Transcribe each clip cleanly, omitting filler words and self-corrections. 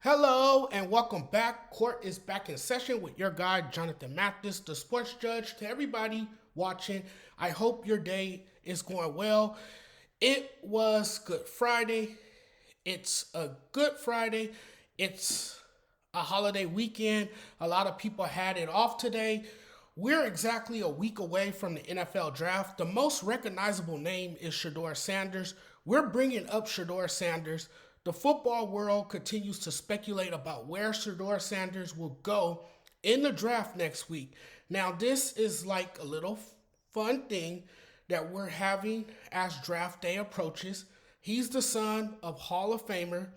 Hello and welcome back. Court is back in session with your guy, Jonathan Mathis, the sports judge. To everybody watching, I hope your day is going well. It was Good Friday. It's a Good Friday. It's a holiday weekend. A lot of people had it off today. We're exactly a week away from the NFL draft. The most recognizable name is Shedeur Sanders. We're bringing up Shedeur Sanders. The football world continues to speculate about where Shedeur Sanders will go in the draft next week. Now, this is like a little fun thing that we're having as draft day approaches. He's the son of Hall of Famer,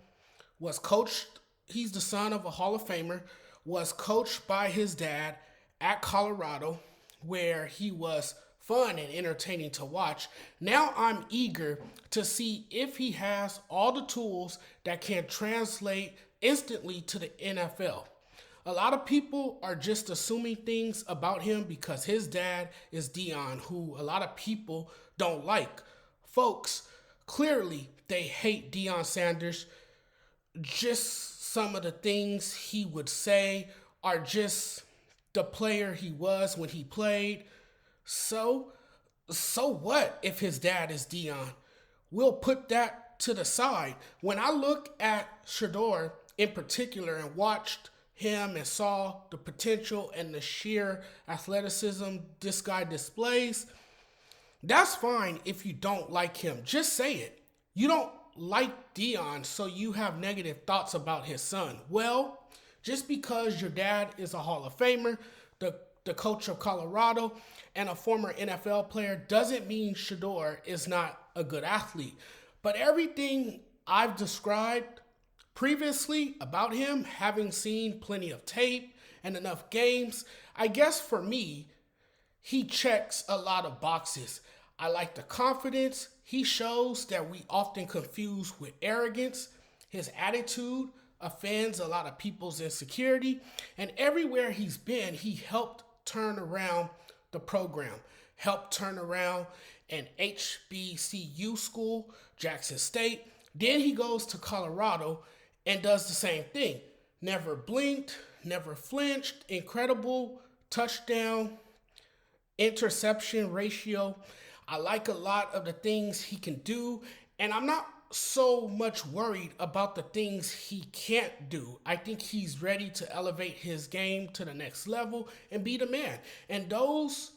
was coached, he's the son of a Hall of Famer, was coached by his dad at Colorado, where he was fun and entertaining to watch. Now I'm eager to see if he has all the tools that can translate instantly to the NFL. A lot of people are just assuming things about him because his dad is Dion, who a lot of people don't like. Folks, clearly they hate Deion Sanders. Just some of the things he would say are just the player he was when he played. So, so what if his dad is Dion? We'll put that to the side. When I look at Shedeur in particular and watched him and saw the potential and the sheer athleticism this guy displays, that's fine if you don't like him. Just say it. You don't like Dion, so you have negative thoughts about his son. Well, just because your dad is a Hall of Famer, the coach of Colorado, and a former NFL player doesn't mean Shedeur is not a good athlete. But everything I've described previously about him, having seen plenty of tape and enough games, I guess for me, he checks a lot of boxes. I like the confidence he shows that we often confuse with arrogance. His attitude offends a lot of people's insecurity. And everywhere he's been, he helped turn around the program, helped turn around an HBCU school, Jackson State. Then he goes to Colorado and does the same thing. Never blinked, never flinched, incredible touchdown interception ratio. I like a lot of the things he can do, and I'm not so much worried about the things he can't do. I think he's ready to elevate his game to the next level and be the man. And those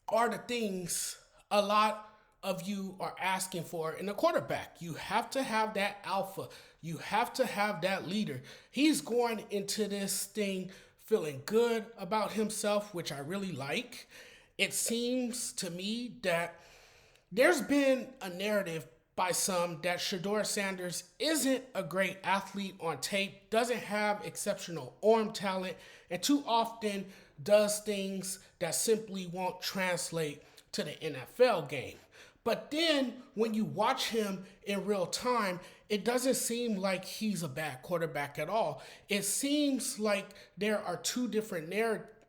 are the things a lot of you are asking for in a quarterback. You have to have that alpha. You have to have that leader. He's going into this thing feeling good about himself, which I really like. It seems to me that there's been a narrative by some that Shedeur Sanders isn't a great athlete on tape, doesn't have exceptional arm talent, and too often does things that simply won't translate to the NFL game. But then when you watch him in real time, it doesn't seem like he's a bad quarterback at all. It seems like there are two different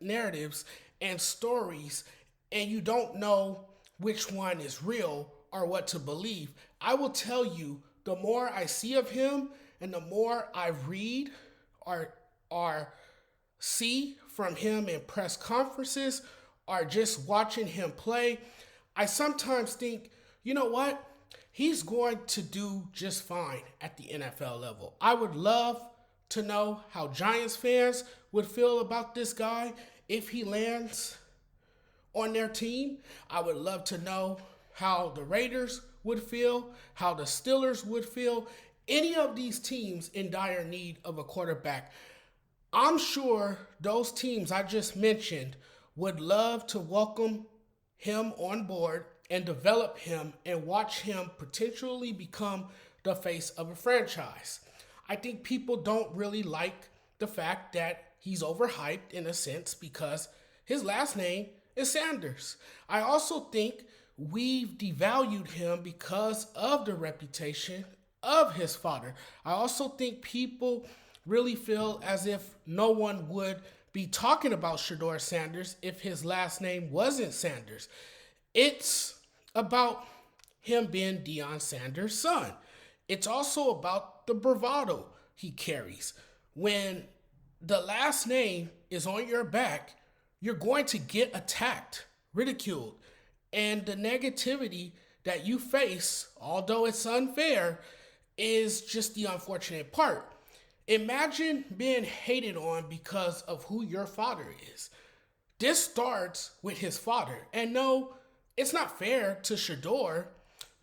narratives and stories, and you don't know which one is real or what to believe. I will tell you, the more I see of him and the more I read or see from him in press conferences or just watching him play, I sometimes think, you know what? He's going to do just fine at the NFL level. I would love to know how Giants fans would feel about this guy if he lands on their team. I would love to know how the Raiders would feel, how the Steelers would feel, any of these teams in dire need of a quarterback. I'm sure those teams I just mentioned would love to welcome him on board and develop him and watch him potentially become the face of a franchise. I think people don't really like the fact that he's overhyped in a sense because his last name is Sanders. I also think we've devalued him because of the reputation of his father. I also think people really feel as if no one would be talking about Shedeur Sanders if his last name wasn't Sanders. It's about him being Deion Sanders' son. It's also about the bravado. he carries. When the last name is on your back, you're going to get attacked, ridiculed, and the negativity that you face, although it's unfair, is just the unfortunate part. Imagine being hated on because of who your father is. This starts with his father. And no, it's not fair to Shedeur,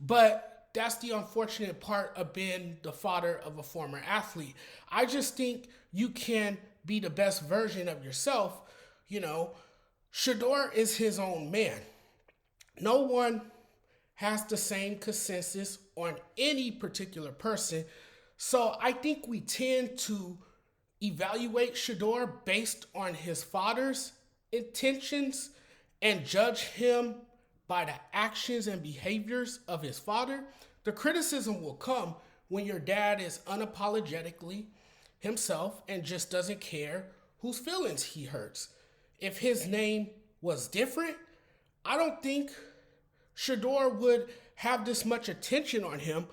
but that's the unfortunate part of being the father of a former athlete. I just think you can be the best version of yourself. You know, Shedeur is his own man. No one has the same consensus on any particular person. So I think we tend to evaluate Shedeur based on his father's intentions and judge him by the actions and behaviors of his father. The criticism will come when your dad is unapologetically himself and just doesn't care whose feelings he hurts. If his name was different, I don't think Shedeur would have this much attention on him,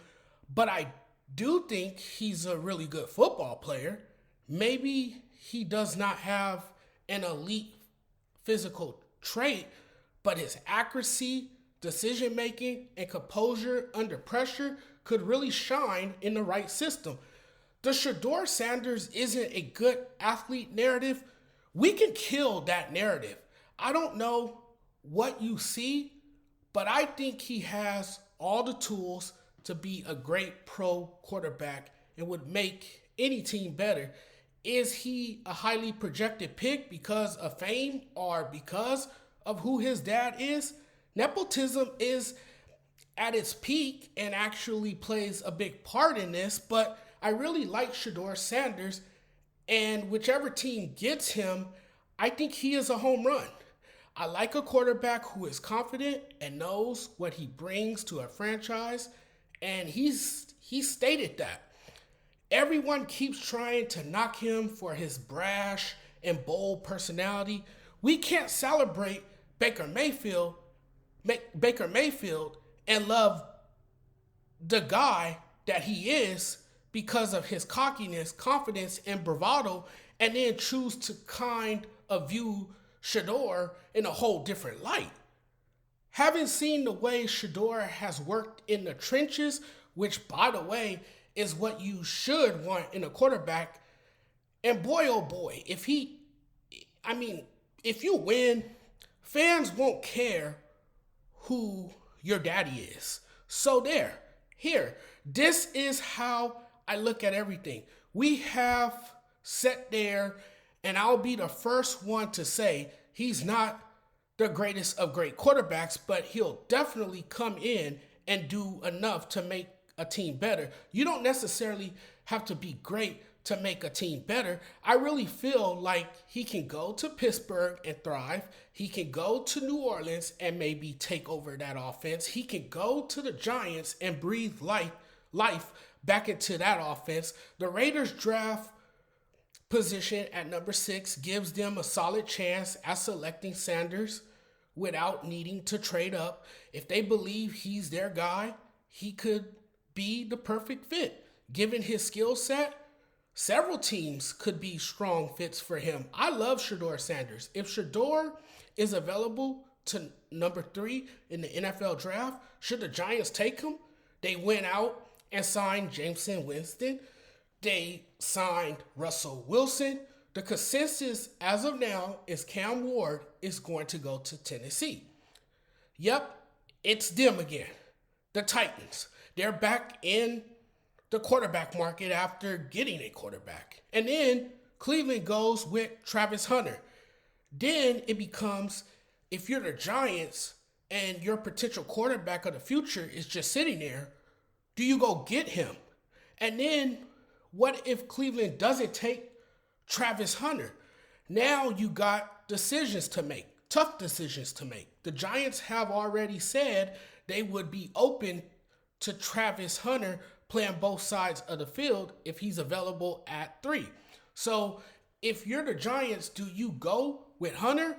but I do think he's a really good football player. Maybe he does not have an elite physical trait, but his accuracy, decision making, and composure under pressure could really shine in the right system. The Shedeur Sanders isn't a good athlete narrative. We can kill that narrative. I don't know what you see, but I think he has all the tools to be a great pro quarterback and would make any team better. Is he a highly projected pick because of fame or because of who his dad is? Nepotism is at its peak and actually plays a big part in this, but I really like Shedeur Sanders, and whichever team gets him, I think he is a home run. I like a quarterback who is confident and knows what he brings to a franchise, and he's stated that. Everyone keeps trying to knock him for his brash and bold personality. We can't celebrate Baker Mayfield and love the guy that he is because of his cockiness, confidence, and bravado, and then choose to kind of view Shedeur in a whole different light. Having seen the way Shedeur has worked in the trenches, which, by the way, is what you should want in a quarterback, and boy, oh boy, if you win, fans won't care who your daddy is. So this is how I look at everything. We have sat there, and I'll be the first one to say he's not the greatest of great quarterbacks, but he'll definitely come in and do enough to make a team better. You don't necessarily have to be great to make a team better. I really feel like he can go to Pittsburgh and thrive. He can go to New Orleans and maybe take over that offense. He can go to the Giants and breathe life back into that offense. The Raiders draft position at number 6 gives them a solid chance at selecting Sanders without needing to trade up. If they believe he's their guy, he could be the perfect fit. Given his skill set, several teams could be strong fits for him. I love Shedeur Sanders. If Shedeur is available to number 3 in the NFL draft, should the Giants take him? They went out and signed Jameson Winston. They signed Russell Wilson. The consensus as of now is Cam Ward is going to go to Tennessee. Yep, it's them again. The Titans. They're back in the quarterback market after getting a quarterback. And then Cleveland goes with Travis Hunter. Then it becomes, if you're the Giants and your potential quarterback of the future is just sitting there, do you go get him? And then what if Cleveland doesn't take Travis Hunter? Now you got decisions to make, tough decisions to make. The Giants have already said they would be open to Travis Hunter playing both sides of the field if he's available at 3. So if you're the Giants, do you go with Hunter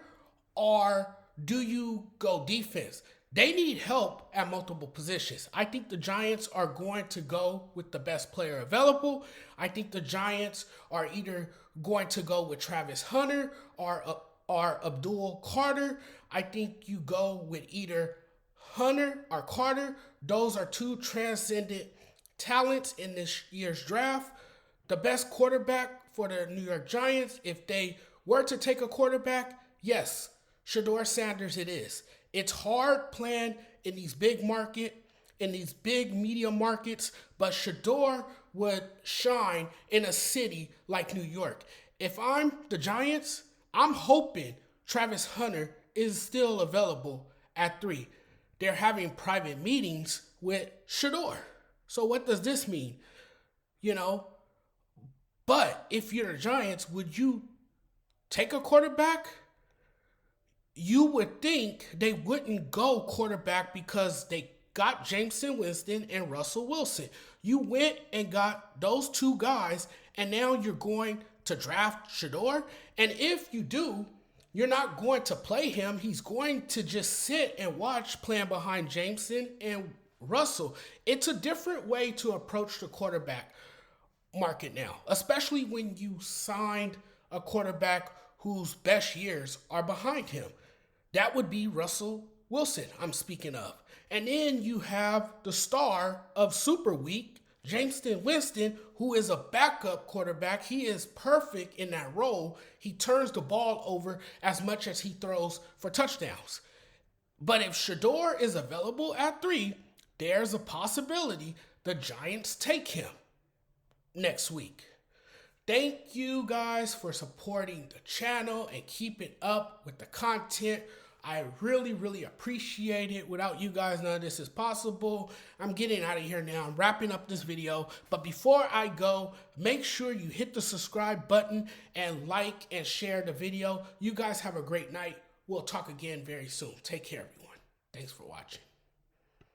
or do you go defense? They need help at multiple positions. I think the Giants are going to go with the best player available. I think the Giants are either going to go with Travis Hunter or Abdul Carter. I think you go with either Hunter or Carter. Those are two transcendent talents in this year's draft. The best quarterback for the New York Giants, if they were to take a quarterback, yes, Shedeur Sanders it is. It's hard playing in these big media markets, but Shedeur would shine in a city like New York. If I'm the Giants, I'm hoping Travis Hunter is still available at 3. They're having private meetings with Shedeur. So what does this mean? But if you're the Giants, would you take a quarterback? You would think they wouldn't go quarterback because they got Jameson Winston and Russell Wilson. You went and got those two guys, and now you're going to draft Shedeur. And if you do, you're not going to play him. He's going to just sit and watch playing behind Jameson and Russell. It's a different way to approach the quarterback market now, especially when you signed a quarterback whose best years are behind him. That would be Russell Wilson I'm speaking of. And then you have the star of Super Week, Jameson Winston, who is a backup quarterback. He is perfect in that role. He turns the ball over as much as he throws for touchdowns. But if Shedeur is available at 3, there's a possibility the Giants take him next week. Thank you guys for supporting the channel and keeping up with the content. I really, really appreciate it. Without you guys, none of this is possible. I'm getting out of here now. I'm wrapping up this video. But before I go, make sure you hit the subscribe button and like and share the video. You guys have a great night. We'll talk again very soon. Take care, everyone. Thanks for watching.